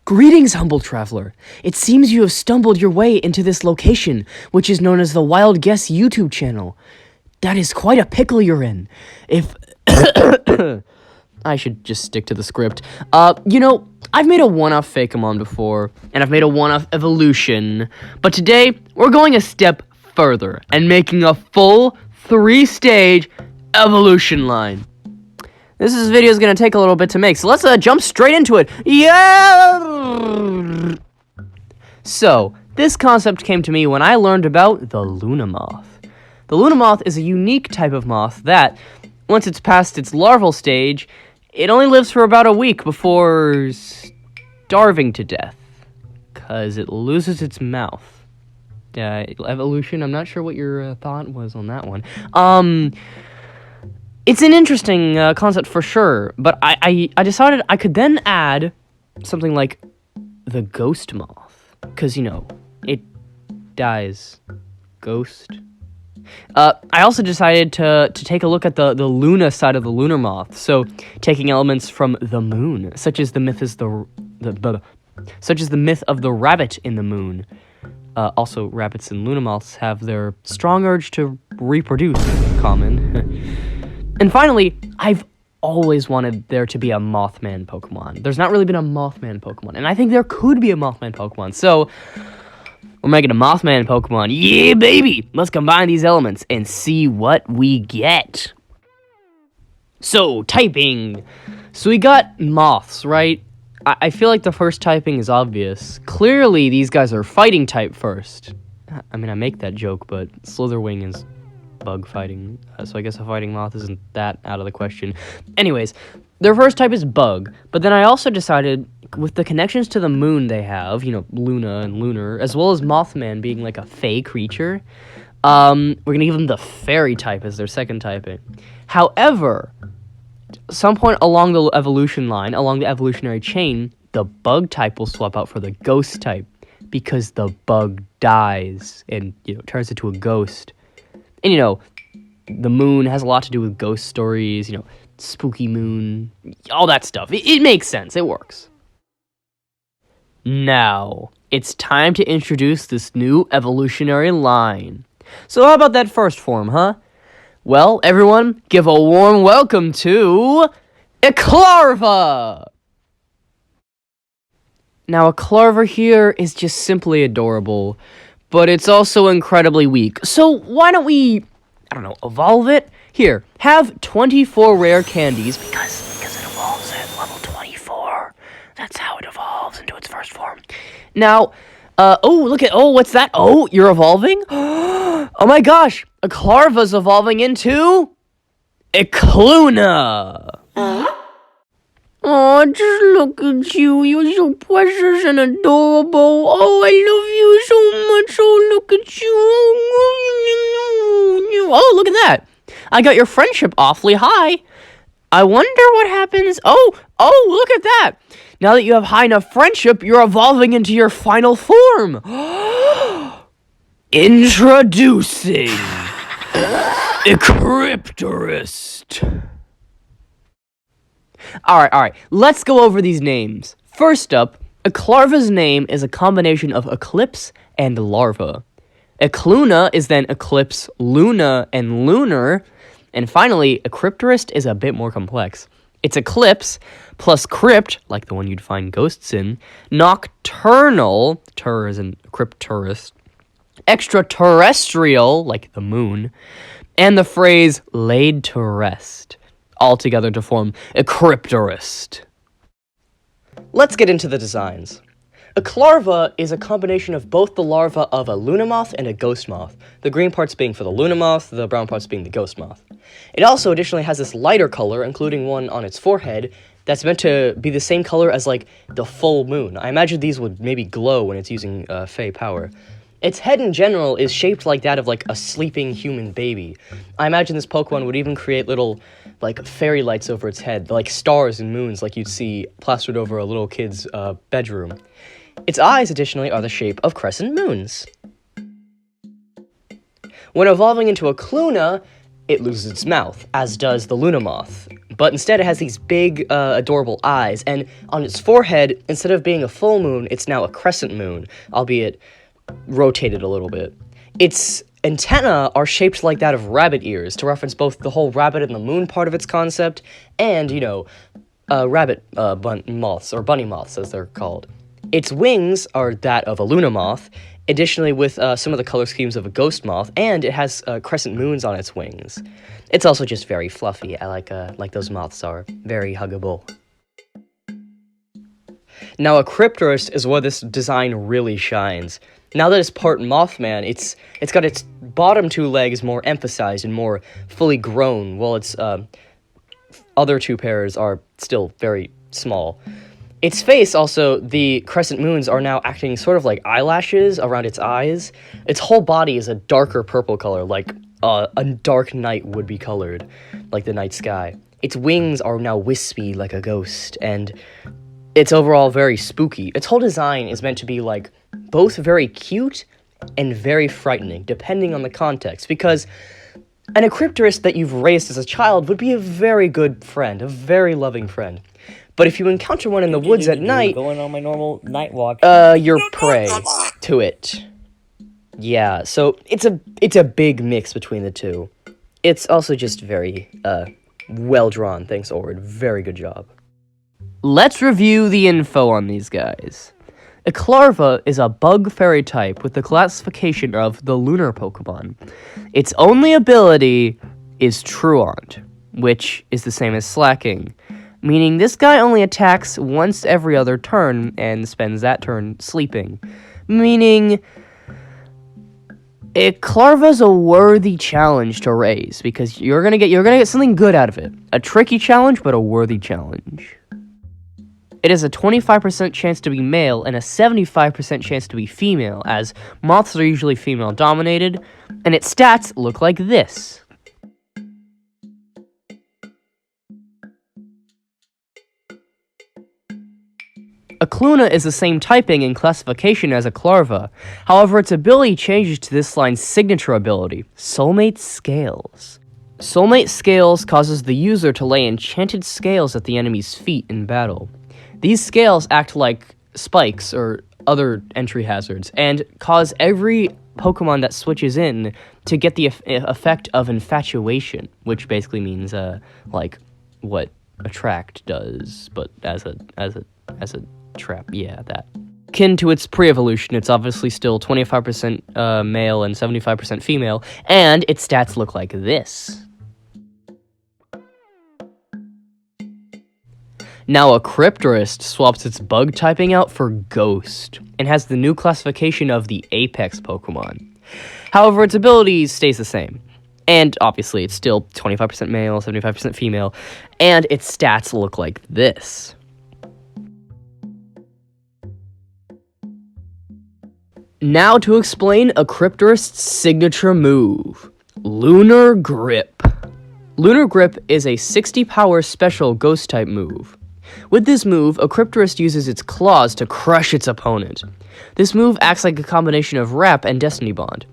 Greetings, humble traveler. It seems you have stumbled your way into this location, which is known as the Wild Guess YouTube channel. That is quite a pickle you're in. If... I should just stick to the script. I've made a one-off fakemon before, and I've made a one-off evolution, but today, we're going a step further, and making a full 3-stage evolution line. This video is going to take a little bit to make, so let's jump straight into it. Yeah! So, this concept came to me when I learned about the Luna moth. The Luna moth is a unique type of moth that, once it's past its larval stage, it only lives for about a week before starving to death, because it loses its mouth. Evolution, I'm not sure what your thought was on that one. It's an interesting concept for sure, but I decided I could then add something like the ghost moth, because, it dies. Ghost. I also decided to take a look at the Luna side of the lunar moth, so taking elements from the moon, such as the myth of the rabbit in the moon. Also, rabbits and Luna moths have their strong urge to reproduce, common. And finally, I've always wanted there to be a Mothman Pokemon. There's not really been a Mothman Pokemon, and I think there could be a Mothman Pokemon, so we're making a Mothman Pokemon. Yeah, baby! Let's combine these elements and see what we get. So, typing. So we got moths, right? I feel like the first typing is obvious. Clearly, these guys are fighting type first. I mean, I make that joke, but Slitherwing is bug fighting, so I guess a fighting moth isn't that out of the question. Anyways, their first type is bug, but then I also decided, with the connections to the moon they have, Luna and Lunar, as well as Mothman being like a fey creature, we're gonna give them the fairy type as their second typing. However, some point along the evolution line, along the evolutionary chain, the bug type will swap out for the ghost type, because the bug dies and, turns into a ghost. And, the moon has a lot to do with ghost stories, spooky moon, all that stuff. It makes sense. It works. Now, it's time to introduce this new evolutionary line. So how about that first form, huh? Well, everyone, give a warm welcome to a Clarva! Now, a Clarva here is just simply adorable, but it's also incredibly weak. So why don't we, evolve it? Here, have 24 rare candies, because it evolves at level 24. That's how it evolves into its first form. Now, what's that? Oh, you're evolving? Oh my gosh, a Clarva's evolving into a Kluna. Oh, just look at you. You're so precious and adorable. Oh, I love you so much. Oh, look at you. Oh, look at that. I got your friendship awfully high. I wonder what happens. Oh, look at that. Now that you have high enough friendship, you're evolving into your final form. Introducing a Cryptorist. Alright, let's go over these names. First up, a Clarva's name is a combination of eclipse and larva. A Kluna is then eclipse, Luna, and lunar. And finally, a Cryptorist is a bit more complex. It's eclipse plus crypt, like the one you'd find ghosts in, nocturnal, ter is in Cryptorist, extraterrestrial, like the moon, and the phrase laid to rest, all together to form a Cryptorist. Let's get into the designs. A Clarva is a combination of both the larva of a Luna moth and a ghost moth, the green parts being for the Luna moth, the brown parts being the ghost moth. It also additionally has this lighter color, including one on its forehead, that's meant to be the same color as, the full moon. I imagine these would maybe glow when it's using fey power. Its head in general is shaped like that of, a sleeping human baby. I imagine this Pokemon would even create little, fairy lights over its head, like stars and moons like you'd see plastered over a little kid's bedroom. Its eyes, additionally, are the shape of crescent moons. When evolving into a Kluna, it loses its mouth, as does the Luna moth. but instead it has these big, adorable eyes, and on its forehead, instead of being a full moon, it's now a crescent moon, albeit rotated a little bit. Its antennae are shaped like that of rabbit ears, to reference both the whole rabbit and the moon part of its concept, and, rabbit moths, or bunny moths as they're called. Its wings are that of a Luna moth, additionally with some of the color schemes of a ghost moth, and it has crescent moons on its wings. It's also just very fluffy. I like those moths are. Very huggable. Now, a Cryptorist is where this design really shines. Now that it's part Mothman, it's got its bottom two legs more emphasized and more fully grown, while its other two pairs are still very small. Its face, also, the crescent moons are now acting sort of like eyelashes around its eyes. Its whole body is a darker purple color, like a dark night would be colored, like the night sky. Its wings are now wispy like a ghost, and it's overall very spooky. Its whole design is meant to be, like, both very cute and very frightening, depending on the context, because an Cryptorist that you've raised as a child would be a very good friend, a very loving friend. But if you encounter one in the woods at night, going on my normal night walk, you're prey to it. Yeah, so it's a big mix between the two. It's also just very well drawn. Thanks, Orrid. Very good job. Let's review the info on these guys. A Clarva is a bug fairy type with the classification of the lunar Pokemon. Its only ability is Truant, which is the same as Slacking, meaning this guy only attacks once every other turn and spends that turn sleeping, meaning Clarva's a worthy challenge to raise because you're gonna get something good out of it. A tricky challenge, but a worthy challenge. It has a 25% chance to be male and a 75% chance to be female, as moths are usually female-dominated, and its stats look like this. A Kluna is the same typing and classification as a Clarva, however its ability changes to this line's signature ability, Soulmate Scales. Soulmate Scales causes the user to lay enchanted scales at the enemy's feet in battle. These scales act like spikes or other entry hazards, and cause every Pokemon that switches in to get the effect of infatuation, which basically means like what Attract does, but as a trap. Yeah, that. Akin to its pre-evolution, it's obviously still 25% male and 75% female, and its stats look like this. Now, a Cryptorist swaps its bug typing out for Ghost, and has the new classification of the Apex Pokemon. However, its ability stays the same. And, obviously, it's still 25% male, 75% female, and its stats look like this. Now to explain a Cryptorist's signature move, Lunar Grip. Lunar Grip is a 60-power special Ghost-type move. With this move, a Cryptorist uses its claws to crush its opponent. This move acts like a combination of Wrap and Destiny Bond.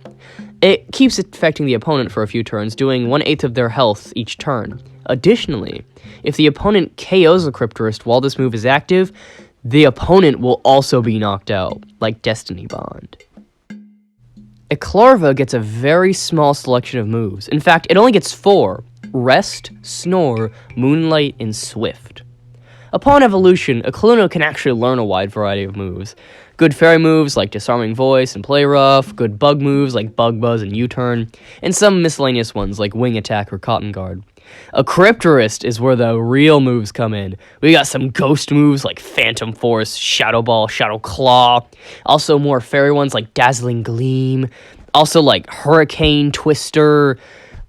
It keeps affecting the opponent for a few turns, doing 1/8 of their health each turn. Additionally, if the opponent KOs a Cryptorist while this move is active, the opponent will also be knocked out, like Destiny Bond. A Clarva gets a very small selection of moves. In fact, it only gets 4: Rest, Snore, Moonlight, and Swift. Upon evolution, a Kluna can actually learn a wide variety of moves. Good fairy moves like Disarming Voice and Play Rough, good bug moves like Bug Buzz and U-Turn, and some miscellaneous ones like Wing Attack or Cotton Guard. A Cryptorist is where the real moves come in. We got some ghost moves like Phantom Force, Shadow Ball, Shadow Claw. Also more fairy ones like Dazzling Gleam. Also like Hurricane Twister.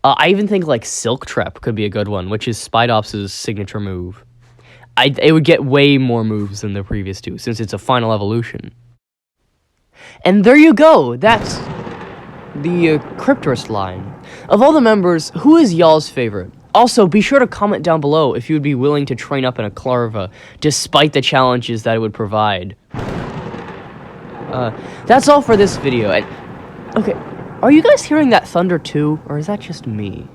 I even think like Silk Trap could be a good one, which is Spidops' signature move. It would get way more moves than the previous two, since it's a final evolution. And there you go! That's the Cryptorist line. Of all the members, who is y'all's favorite? Also, be sure to comment down below if you would be willing to train up in a Clarva, despite the challenges that it would provide. That's all for this video. Okay, are you guys hearing that thunder too, or is that just me?